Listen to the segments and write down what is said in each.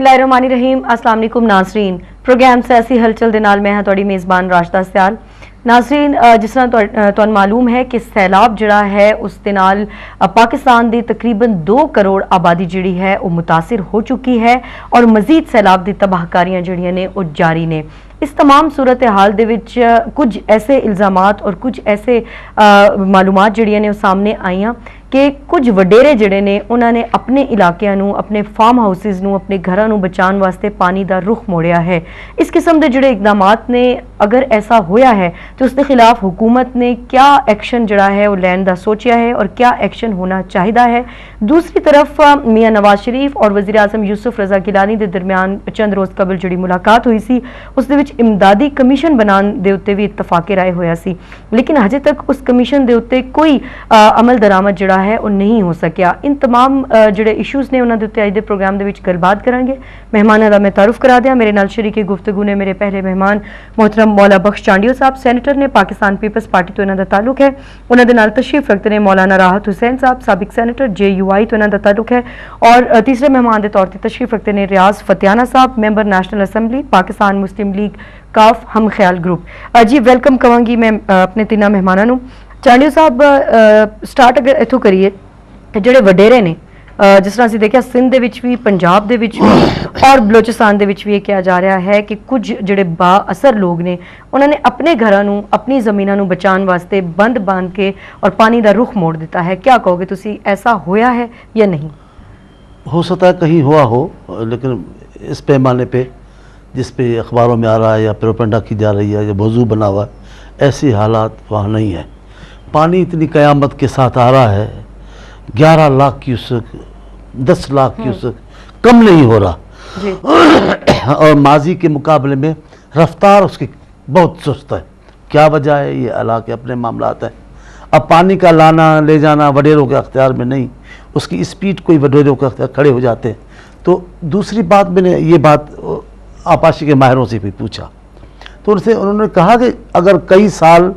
बिस्मिल्लाहिर्रहमानिर्रहीम। अस्सलाम वालेकुम नाज़रीन, प्रोग्राम सियासी हलचल दे नाल मैं हां तुहाडी मेज़बान राशिदा सियाल। नाज़रीन, जिस तरह तुहानूं मालूम है कि सैलाब जिहड़ा है उस दे नाल पाकिस्तान दी तकरीबन 2 करोड़ आबादी जिहड़ी है वो मुतासिर हो चुकी है और मज़ीद सैलाब दी तबाहकारियां जिहड़ियां ने वो जारी ने। इस तमाम सूरत हाल दे विच कुछ ऐसे इल्ज़ामात और कुछ ऐसे मालूमात जिहड़ियां ने वो सामने आईयां कि कुछ वडेरे जिहड़े ने उन्होंने अपने इलाकिਆਂ ਨੂੰ अपने फार्म हाउसिस ਨੂੰ अपने घरां ਨੂੰ बचाने वास्ते पानी का रुख मोड़िया है। इस किस्म के जिहड़े इकदामात ने अगर ऐसा होया है तो उसके खिलाफ हुकूमत ने क्या एक्शन जिहड़ा है वो लैन दा सोचिया है और क्या एक्शन होना चाहिदा है। दूसरी तरफ मियां नवाज शरीफ और वज़ीर आज़म यूसुफ रज़ा गिलानी के दरमियान चंद रोज़ कबल जिहड़ी मुलाकात हुई सी उस दे विच इमदादी कमीशन बनाने दे उत्ते भी इतफाक़े राय होया सी, लेकिन हजे तक उस कमीशन दे उत्ते कोई अमल दरामद जिहड़ा है वो नहीं हो सकिया। इन तमाम जिहड़े इशूज़ ने उन्हां दे उत्ते अज दे प्रोग्राम दे विच गलबात करांगे। मेहमानां दा मैं तारुफ करा दियां। मेरे नाल शरीके गुफ्तगू ने मेरे पहले मेहमान मोहतरम मौला बख्श चांडियो साहब, सेनेटर ने, पाकिस्तान पीपल्स पार्टी तो इन्हां दा ताल्लुक है। उन्हां दे नाल तशरीफ रखते ने मौलाना राहत हुसैन साहब, साबिक सेनेटर JUI तो इन्हां दा ताल्लुक है। और तीसरे मेहमान के तौर पर तशरीफ रखते ने रियाज फतियाना साहब, मैंबर नेशनल असैम्बली, पाकिस्तान मुस्लिम लीग काफ हम ख्याल ग्रुप। जी वेलकम कवांगी मैं अपने तिना मेहमानां नूं। चांडियो साहब, स्टार्ट अगर इत्थों करिए कि जिहड़े वडेरे ने जिस तरह असीं देखिया सिंध दे विच भी, पंजाब दे विच भी और बलोचिस्तान दे विच भी ये कहा जा रहा है कि कुछ जिहड़े बाअसर लोग ने उन्होंने अपने घरां नूं अपनी ज़मीनां नूं बचाने वास्ते बंद बांध के और पानी का रुख मोड़ दिता है। क्या कहोगे तुसी, ऐसा होया है या नहीं? हो सकता है कहीं हुआ हो, लेकिन इस पैमाने पे जिस पे अखबारों में आ रहा है या प्रोपेगेंडा की जा रही है या मौजू बना हुआ है, ऐसी हालात वहाँ नहीं है। पानी इतनी क़यामत के साथ आ रहा है, 11 लाख क्यूसेक, 10 लाख क्यूसेक, कम नहीं हो रहा। और माजी के मुकाबले में रफ्तार उसकी बहुत सुस्त है। क्या वजह है? ये अल्लाह के अपने मामलात है। अब पानी का लाना ले जाना वडेरों के अख्तियार में नहीं, उसकी स्पीड कोई वडेरों के अख्तियार खड़े हो जाते हैं। तो दूसरी बात, मैंने ये बात आपाशी के माहिरों से भी पूछा तो उन्होंने कहा कि अगर कई साल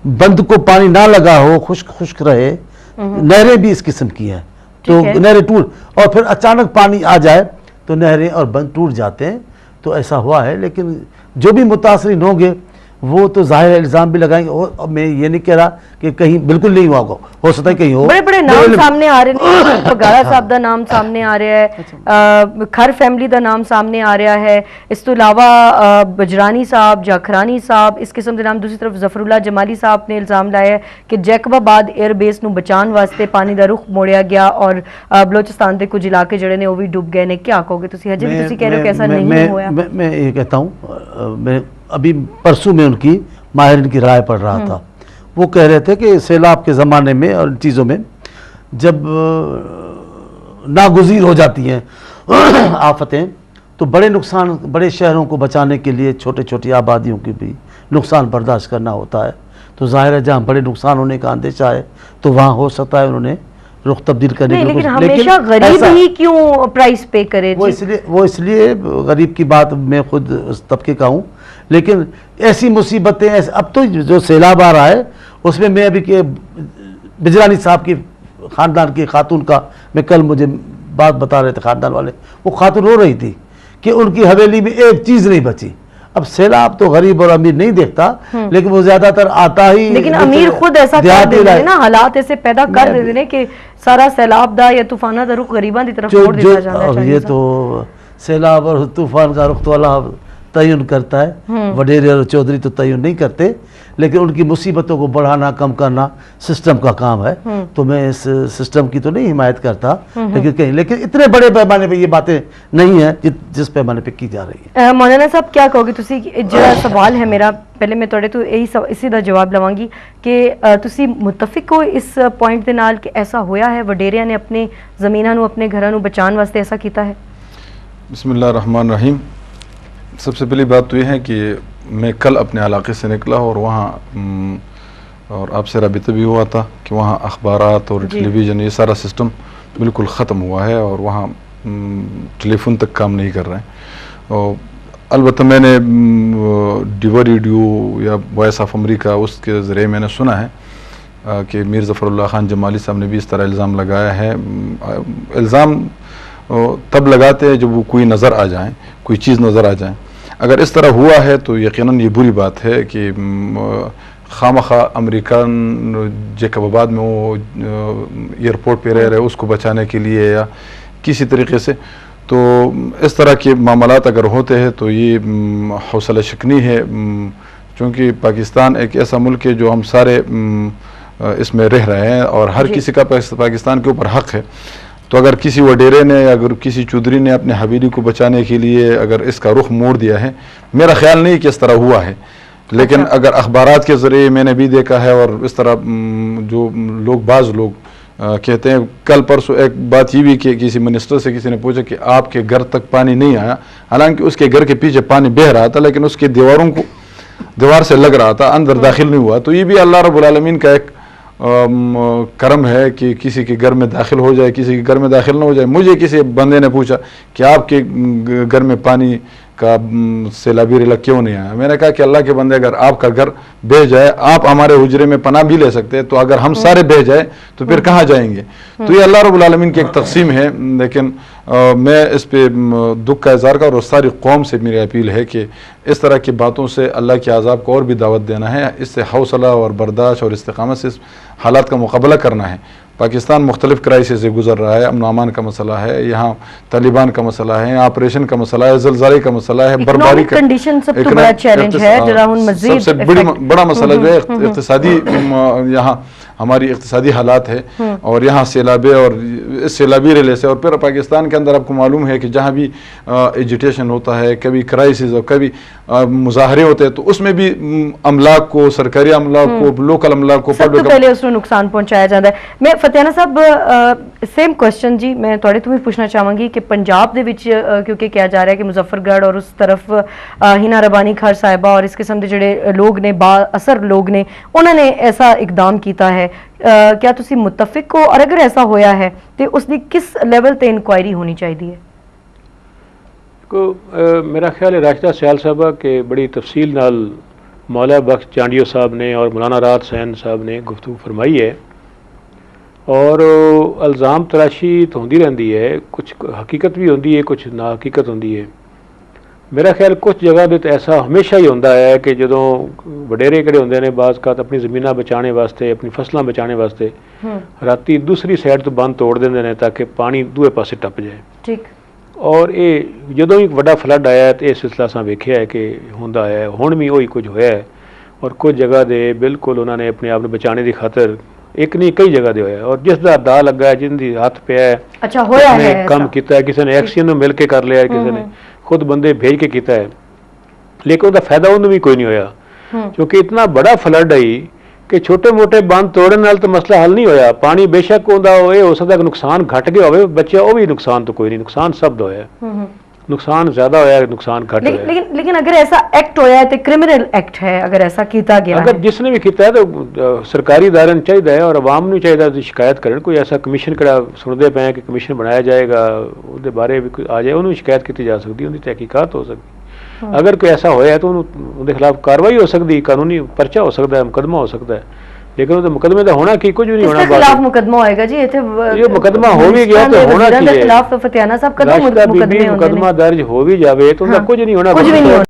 बंद को पानी ना लगा हो, खुश्क रहे, नहरें भी इस किस्म की हैं तो नहरें टूट और फिर अचानक पानी आ जाए तो नहरें और बंद टूट जाते हैं। तो ऐसा हुआ है, लेकिन जो भी मुतासरीन होंगे वो तो जाहिर इल्ज़ाम भी लगाएंगे। और मैं ये नहीं कह रहा कि कहीं बिल्कुल नहीं हुआ हो सकता है कहीं हो। बड़े बड़े नाम सामने आ रहे हैं, पगाड़ा साहब का नाम सामने आ रहा है, खर फैमिली का नाम सामने आ रहा है, इस तो अलावा बजरानी साहब, जाखरानी साहब, इस किस्म के नाम। दूसरी तरफ जफरुल्ला जमाली साहब ने इल्ज़ाम लाया है कि जैकबाबाद एयरबेस नूं बचाने वास्ते पानी का रुख मोड़िया गया और बलोचिस्तान के कुछ इलाके जिहड़े ने वो भी डुब गए ने। क्या कहोगे तुसी? हजे भी तुसी कह रहे हो कि ऐसा नहीं हुआ? मैं ये कहता हूँ, मैं अभी परसों में उनकी माहिरीन की राय पढ़ रहा था। वो कह रहे थे कि सैलाब के ज़माने में और चीज़ों में जब नागुज़ीर हो जाती हैं आफतें तो बड़े नुकसान, बड़े शहरों को बचाने के लिए छोटे छोटी आबादियों की भी नुकसान बर्दाश्त करना होता है। तो जाहिर है जहाँ बड़े नुकसान होने का अंदेशा है तो वहाँ हो सकता है उन्होंने रुख तब्दील करने के लिए। लेकिन हमेशा गरीब ही क्यों प्राइस पे करे? वो इसलिए गरीब की बात मैं खुद उस तबके का हूँ, लेकिन ऐसी मुसीबतें अब तो जो सैलाब आ रहा है उसमें मैं अभी के बिजरानी साहब की ख़ानदान की खातून का, मैं कल मुझे बात बता रहे थे ख़ानदान वाले, वो खातून रो रही थी कि उनकी हवेली में एक चीज़ नहीं बची। अब सैलाब तो गरीब और अमीर नहीं देखता, लेकिन वो ज्यादातर आता ही, लेकिन अमीर खुद ऐसा कर देते हैं ना, हालात ऐसे पैदा कर देते हैं कि सारा सैलाब दा या तूफाना दा रुख गरीबां दी तरफ मोड़ दिया जाता है। ये तो सैलाब और तूफान का रुख तो अल्लाह तयन करता है, वडेरे और चौधरी तो तयन नहीं करते, लेकिन उनकी मुसीबतों को बढ़ाना कम करना सिस्टम का काम है। तो मैं इस सिस्टम की तो नहीं हिमायत करता, लेकिन इतने बड़े पैमाने पे ये बातें नहीं है जिस पैमाने पे की जा रही है। मौलाना साहब क्या कहोगे तुसी? जो सवाल है मेरा, पहले मैं थोड़े तो यही इसी दा जवाब लवांगी कि तुसी मुतफिक हो इस पॉइंट दे नाल कि ऐसा होया है, वडेरिया ने अपने ज़मीनां नूं अपने घरां नूं बचाने वास्ते ऐसा कीता है? बिस्मिल्लाह रहमान रहीम। सबसे पहली बात तो ये है कि मैं कल अपने इलाके से निकला और वहाँ और आपसे रबता भी हुआ था कि वहाँ अखबारात और टेलीविज़न ये सारा सिस्टम बिल्कुल ख़त्म हुआ है और वहाँ टेलीफोन तक काम नहीं कर रहे हैं। और अलबत्ता मैंने डिवा रेडियो या वॉइस ऑफ अमेरिका उसके ज़रिए मैंने सुना है कि मीर ज़फ़रुल्लाह ख़ान जमाली साहब ने भी इस तरह इल्ज़ाम लगाया है। इल्ज़ाम تب لگاتے ہیں جب وہ کوئی نظر آ جائیں، کوئی چیز نظر آ جائیں. اگر اس طرح ہوا ہے تو یقیناً یہ بری بات ہے کہ خامخواہ امریکن جیکب آباد میں وہ ایئرپورٹ پہ رہ رہے اس کو بچانے کے لیے یا کسی طریقے سے، تو اس طرح کے معاملات اگر ہوتے ہیں تو یہ حوصلہ شکنی ہے، چونکہ پاکستان ایک ایسا ملک ہے جو ہم سارے اس میں رہ رہے ہیں اور ہر کسی کا پاکستان کے اوپر حق ہے. تو اگر کسی وڈیرے نے، اگر کسی چودھری نے اپنے حویلی کو بچانے کے لیے اگر اس کا رخ موڑ دیا ہے، میرا خیال نہیں کہ اس طرح ہوا ہے، لیکن اگر اخبارات کے ذریعے میں نے بھی دیکھا ہے اور اس طرح جو بعض لوگ کہتے ہیں، کل پرسوں ایک بات یہ بھی کہ کسی منسٹر سے کسی نے پوچھا کہ آپ کے گھر تک پانی نہیں آیا، حالانکہ اس کے گھر کے پیچھے پانی بہہ رہا تھا لیکن اس کے دیوار سے لگ رہا تھا، اندر داخل نہیں ہوا. تو یہ بھی اللہ رب العالمین کا ایک کرم ہے کہ کسی کے گھر میں داخل ہو جائے، کسی کے گھر میں داخل نہ ہو جائے. مجھے کسی بندے نے پوچھا کہ آپ کے گھر میں پانی کا سیلابی ریلا کیوں نہیں آیا؟ میں نے کہا کہ اللہ کے بندے، اگر آپ کا گھر بہہ جائے، آپ ہمارے حجرے میں پناہ بھی لے سکتے ہیں، تو اگر ہم سارے بہہ جائے تو پھر کہاں جائیں گے؟ تو یہ اللہ رب العالمین کی ایک تقسیم ہے. لیکن میں اس پہ دکھ کا اظہار کر، اور ساری قوم سے میری اپیل ہے کہ اس طرح کی باتوں سے اللہ کے عذاب کو اور بھی دعوت دینا ہے، اس سے حوصلہ اور برداشت اور استقامت سے اس حالات کا مقابلہ کرنا ہے. پاکستان مختلف کرائسس سے گزر رہا ہے، امن و امان کا مسئلہ ہے، یہاں طالبان کا مسئلہ ہے، آپریشن کا مسئلہ ہے، زلزلے کا مسئلہ ہے، برباری کا سب تو بڑا چیلنج ہے، سب سے بڑا مسئلہ جو ہے اقتصادی، یہاں ہماری اقتصادی حالات ہے، اور یہاں سیلابے اور اس سیلابی ریلے سے، اور پھر پاکستان کے اندر آپ کو معلوم ہے کہ جہاں بھی ایجیٹیشن ہوتا ہے، کبھی کرائسس اور کبھی مظاہرے ہوتے ہیں، تو اس میں بھی املاک کو، سرکاری املاک کو، لوکل املاک کو سب تو پہلے اس ਨੂੰ نقصان پہنچایا جاتا ہے. میں فتیانہ صاحب سیم کوشچن جی میں تھوڑے تو بھی پوچھنا چاہوں گی کہ پنجاب دے وچ کیونکہ کیا جا رہا ہے کہ مظفر گڑھ اور اس طرف ہینا ربانی خر صاحبہ اور اس قسم کے جڑے لوگ نے با اثر لوگ نے انہوں نے ایسا اقدام کیتا ہے، کیا تسی متفق ہو؟ اور اگر ایسا ہویا ہے تو اس دی کس لیول تے انکوائری ہونی چاہیے؟ میرا خیال ہے راشدہ سیال صاحبہ کہ بڑی تفصیل نال مولا بخش چانڈیو صاحب نے اور مولانا راحت حسین صاحب نے گفتگو فرمائی ہے، اور الزام تراشی تو ہوندی رہندی ہے، کچھ حقیقت بھی ہوندی ہے، کچھ نا حقیقت ہوندی ہے. میرا خیال کچھ جگہ دے ایسا ہمیشہ ہی ہوندہ ہے کہ جدوں وڈیرے کڑے ہوندے نے بعض کا اپنی زمینہ بچانے واسطے، اپنی فصلیں بچانے واسطے راتی دوسری سائڈ تو بند توڑ دیندے نے تاکہ پانی دوے پاسے ٹپ جائے. ٹھیک. اور یہ جدوں ہی وڈا فلڈ آیا ہے تو یہ سلسلہ اساں ویکھیا ہے کہ ہوندا ہے، ہن بھی وہی کچھ ہویا ہے، اور کچھ جگہ دے بالکل انہوں نے اپنے آپ نے بچانے دی خاطر ایک نہیں کئی جگہ دے ہویا ہے، اور جس دا دا لگا ہے، جن دی ہاتھ پہ ہے، اچھا ہویا ہے کام کیتا ہے، کسی نے ایکسین میں مل کے کر لیا ہے، کسی نے خود بندے بھیج کے کیتا ہے، لیکن ان دا فائدہ انہوں بھی کوئی نہیں ہویا، کیونکہ اتنا بڑا فلڈ آئی کہ چھوٹے موٹے بند توڑنے نال تو مسئلہ حل نہیں ہویا. پانی بے شک ہو سکتا کہ نقصان گھٹ گیا ہوئے بچے، وہ بھی نقصان تو کوئی نہیں، نقصان سب دا ہویا ہے، نقصان زیادہ ہویا ہے، نقصان گھٹ ہویا ہے. لیکن اگر ایسا ایکٹ ہویا ہے تو کرمنل ایکٹ ہے، اگر ایسا کیتا گیا اگر جس نے بھی کیتا ہے تو سرکاری ادارے چاہیے اور عوام نے چاہیے شکایت کرن، کوئی ایسا کمیشن کڑا سنتے پے ہیں کہ کمیشن بنایا جائے گا، وہ بارے بھی آ جائے، انہوں شکایت کی جا سکتی، ان کی تحقیقات ہو سکتی. اگر کوئی ایسا ہویا ہے تو ان کے خلاف کاروائی ہو سکتی، قانونی پرچہ ہو سکتا ہے، مقدمہ ہو سکتا ہے، لیکن وہ مقدمے کا ہونا کی کچھ بھی نہیں ہونا. خلاف مقدمہ ہوئے گا جی، یہ مقدمہ ہو بھی گیا تو ہونا چاہیے، خلاف فتیانہ صاحب کدوں مقدمے مقدمہ درج ہو بھی جاوے تو ان کا کچھ نہیں ہونا.